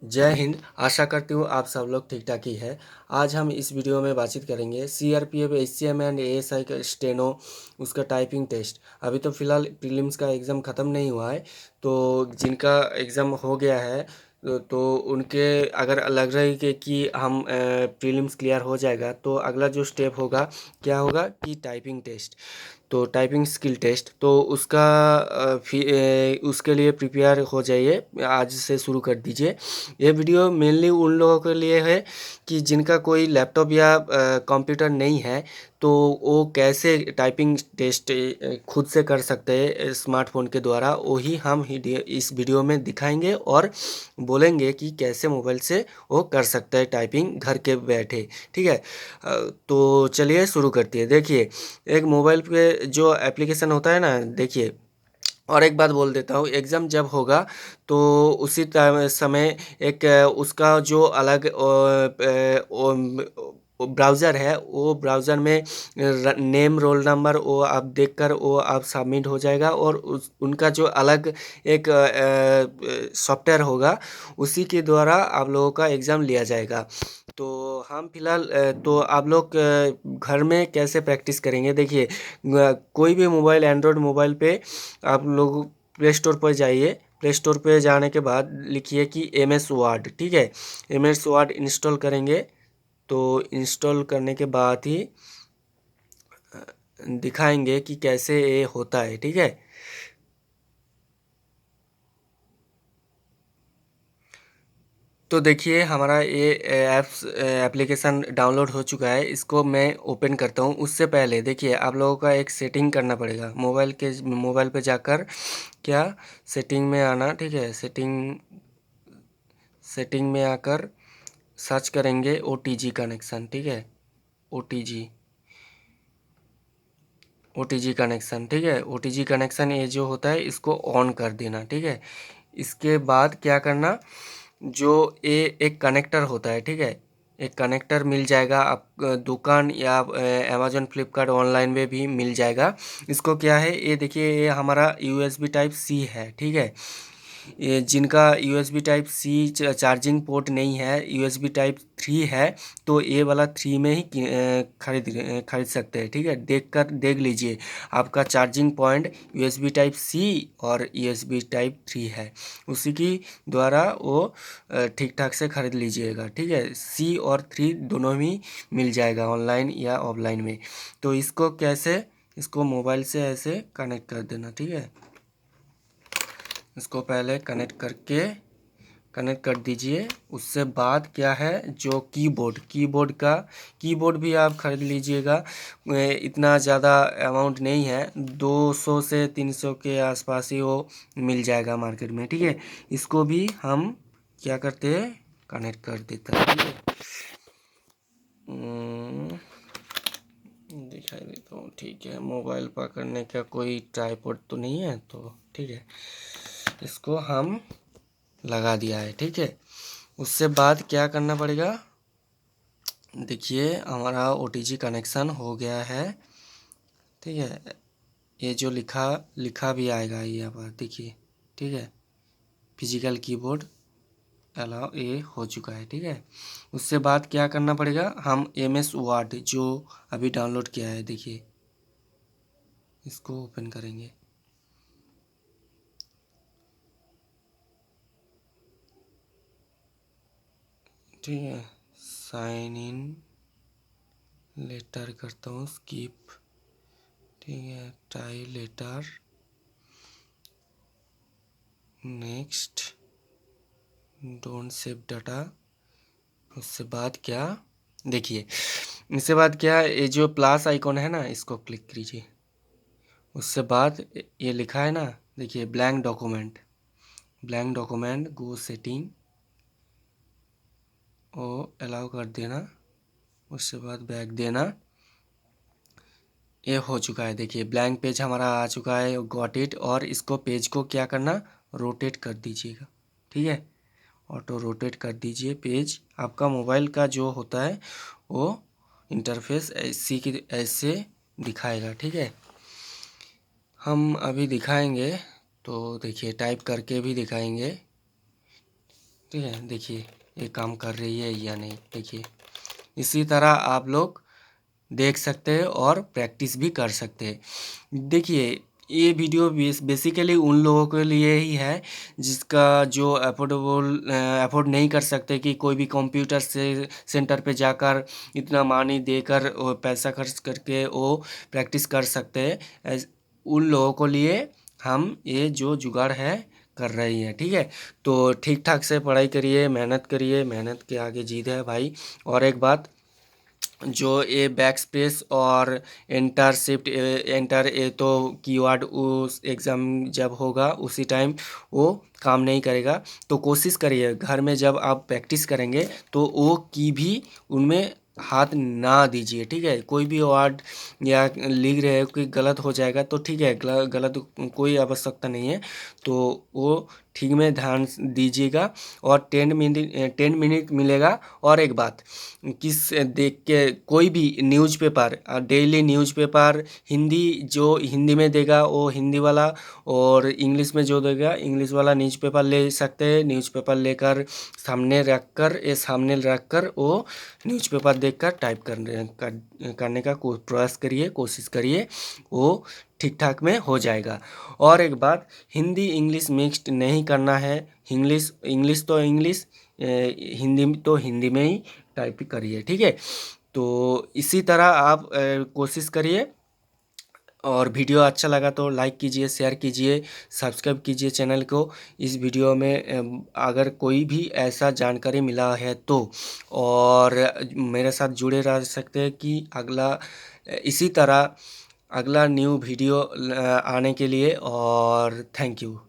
जय हिंद। आशा करती हूँ आप सब लोग ठीक ठाक ही है। आज हम इस वीडियो में बातचीत करेंगे सीआरपीएफ, एचसीएम एंड एएसआई का स्टेनो, उसका टाइपिंग टेस्ट। अभी तो फिलहाल प्रीलिम्स का एग्ज़ाम ख़त्म नहीं हुआ है, तो जिनका एग्ज़ाम हो गया है तो उनके अगर लग रहा है कि हम प्रीलिम्स क्लियर हो जाएगा, तो अगला जो स्टेप होगा क्या होगा कि टाइपिंग टेस्ट। तो टाइपिंग स्किल टेस्ट तो उसका उसके लिए प्रिपेयर हो जाइए, आज से शुरू कर दीजिए। ये वीडियो मेनली उन लोगों के लिए है कि जिनका कोई लैपटॉप या कंप्यूटर नहीं है, तो वो कैसे टाइपिंग टेस्ट खुद से कर सकते हैं स्मार्टफोन के द्वारा, वही हम इस वीडियो में दिखाएंगे और बोलेंगे कि कैसे मोबाइल से वो कर सकते हैं टाइपिंग घर के बैठे। ठीक है। तो चलिए शुरू करते हैं। देखिए, एक मोबाइल पे जो एप्लीकेशन होता है ना, देखिए, और एक बात बोल देता हूँ, एग्ज़ाम जब होगा तो उसी समय एक उसका जो अलग ब्राउज़र है, वो ब्राउज़र में नेम रोल नंबर वो आप देखकर वो आप सबमिट हो जाएगा, और उस उनका जो अलग एक सॉफ्टवेयर होगा, उसी के द्वारा आप लोगों का एग्ज़ाम लिया जाएगा। तो हम फिलहाल तो आप लोग घर में कैसे प्रैक्टिस करेंगे, देखिए, कोई भी मोबाइल, एंड्रॉयड मोबाइल पे आप लोग प्ले स्टोर पर जाइए। प्ले स्टोर पे जाने के बाद लिखिए कि एम एस वर्ड। ठीक है, एम एस वर्ड इंस्टॉल करेंगे। तो इंस्टॉल करने के बाद ही दिखाएंगे कि कैसे ये होता है। ठीक है। तो देखिए, हमारा ये ऐप्स एप्लीकेशन डाउनलोड हो चुका है। इसको मैं ओपन करता हूँ। उससे पहले देखिए, आप लोगों का एक सेटिंग करना पड़ेगा। मोबाइल पे जाकर क्या सेटिंग में आना। ठीक है, सेटिंग में आकर सर्च करेंगे ओटीजी कनेक्शन। ठीक है, ओटीजी ओटीजी कनेक्शन। ठीक है, ओटीजी कनेक्शन ये जो होता है, इसको ऑन कर देना। ठीक है, इसके बाद क्या करना, जो ये एक कनेक्टर होता है। ठीक है, एक कनेक्टर मिल जाएगा आप दुकान या अमेजोन फ्लिपकार्ट ऑनलाइन में भी मिल जाएगा। इसको क्या है, ये देखिए, ये हमारा यूएसबी टाइप सी है। ठीक है, ये जिनका USB type C charging port नहीं है, यूएसबी टाइप 3 है, तो ये वाला 3 में ही खरीद सकते हैं। ठीक है, देख लीजिए, आपका charging point USB type C और यूएसबी टाइप 3 है, उसी की द्वारा वो ठीक ठाक से खरीद लीजिएगा। ठीक है, सी और 3 दोनों ही मिल जाएगा ऑनलाइन या ऑफलाइन में। तो इसको कैसे, इसको मोबाइल से ऐसे कनेक्ट कर देना। ठीक है, इसको पहले कनेक्ट कर दीजिए। उससे बाद क्या है, जो कीबोर्ड भी आप खरीद लीजिएगा। इतना ज़्यादा अमाउंट नहीं है, 200 से 300 के आसपास ही वो मिल जाएगा मार्केट में। ठीक है, इसको भी हम क्या करते हैं, कनेक्ट कर देते हैं। ठीक है, दिखाई देता हूँ। ठीक है, मोबाइल पकड़ने का कोई ट्राइपॉड तो नहीं है, तो ठीक है, इसको हम लगा दिया है। ठीक है, उससे बाद क्या करना पड़ेगा, देखिए, हमारा ओटीजी कनेक्शन हो गया है। ठीक है, ये जो लिखा लिखा भी आएगा, ये पर देखिए। ठीक है, फिजिकल कीबोर्ड अलाउ, ये हो चुका है। ठीक है, उससे बाद क्या करना पड़ेगा, हम एम एस वर्ड जो अभी डाउनलोड किया है, देखिए, इसको ओपन करेंगे। ठीक है, साइन इन लेटर करता हूँ, स्किप। ठीक है, try later, next, don't save data. उससे बाद क्या, देखिए, इसके बाद क्या, ये जो प्लस आइकॉन है ना, इसको क्लिक कीजिए। उससे बाद ये लिखा है ना, देखिए, ब्लैंक डॉक्यूमेंट गो सेटिंग, वो अलाउ कर देना। उसके बाद बैक देना। ये हो चुका है, देखिए, ब्लैंक पेज हमारा आ चुका है, गॉट इट। और इसको पेज को क्या करना, रोटेट कर दीजिएगा। ठीक है, ऑटो रोटेट कर दीजिए पेज। आपका मोबाइल का जो होता है वो इंटरफेस ऐसे दिखाएगा। ठीक है, हम अभी दिखाएंगे, तो देखिए, टाइप करके भी दिखाएंगे। ठीक है, देखिए ये काम कर रही है या नहीं, देखिए इसी तरह आप लोग देख सकते हैं और प्रैक्टिस भी कर सकते हैं। देखिए ये वीडियो बेसिकली उन लोगों के लिए ही है जिसका जो अफोर्ड नहीं कर सकते कि कोई भी कंप्यूटर से सेंटर पे जाकर इतना मनी देकर वो पैसा खर्च करके वो प्रैक्टिस कर सकते हैं। उन लोगों को लिए हम ये जो जुगाड़ है कर रही हैं, ठीक है। तो ठीक ठाक से पढ़ाई करिए, मेहनत करिए, मेहनत के आगे जीत है भाई। और एक बात, जो ये बैक स्पेस और एंटर शिफ्ट एंटर, ये तो कीवर्ड उस एग्ज़ाम जब होगा उसी टाइम वो काम नहीं करेगा। तो कोशिश करिए घर में जब आप प्रैक्टिस करेंगे तो वो की भी उनमें हाथ ना दीजिए, ठीक है। कोई भी वर्ड या लिख रहे हो कि गलत हो जाएगा तो ठीक है, गलत कोई आवश्यकता नहीं है। तो वो ठीक में ध्यान दीजिएगा। और 10 मिनट मिलेगा। और एक बात, किस देख के कोई भी न्यूज़पेपर, डेली न्यूज़पेपर हिंदी जो हिंदी में देगा वो हिंदी वाला, और इंग्लिश में जो देगा इंग्लिश वाला न्यूज़पेपर ले सकते हैं। न्यूज़पेपर लेकर सामने रख कर वो न्यूज़पेपर देखकर टाइप करने का प्रयास करिए, कोशिश करिए, वो ठीक ठाक में हो जाएगा। और एक बात, हिंदी इंग्लिश मिक्स्ड नहीं करना है। इंग्लिश इंग्लिश तो इंग्लिश, हिंदी तो हिंदी में ही टाइप करिए, ठीक है। तो इसी तरह आप कोशिश करिए। और वीडियो अच्छा लगा तो लाइक कीजिए, शेयर कीजिए, सब्सक्राइब कीजिए चैनल को। इस वीडियो में अगर कोई भी ऐसा जानकारी मिला है तो, और मेरे साथ जुड़े रह सकते हैं कि अगला इसी तरह अगला न्यू वीडियो आने के लिए। और थैंक यू।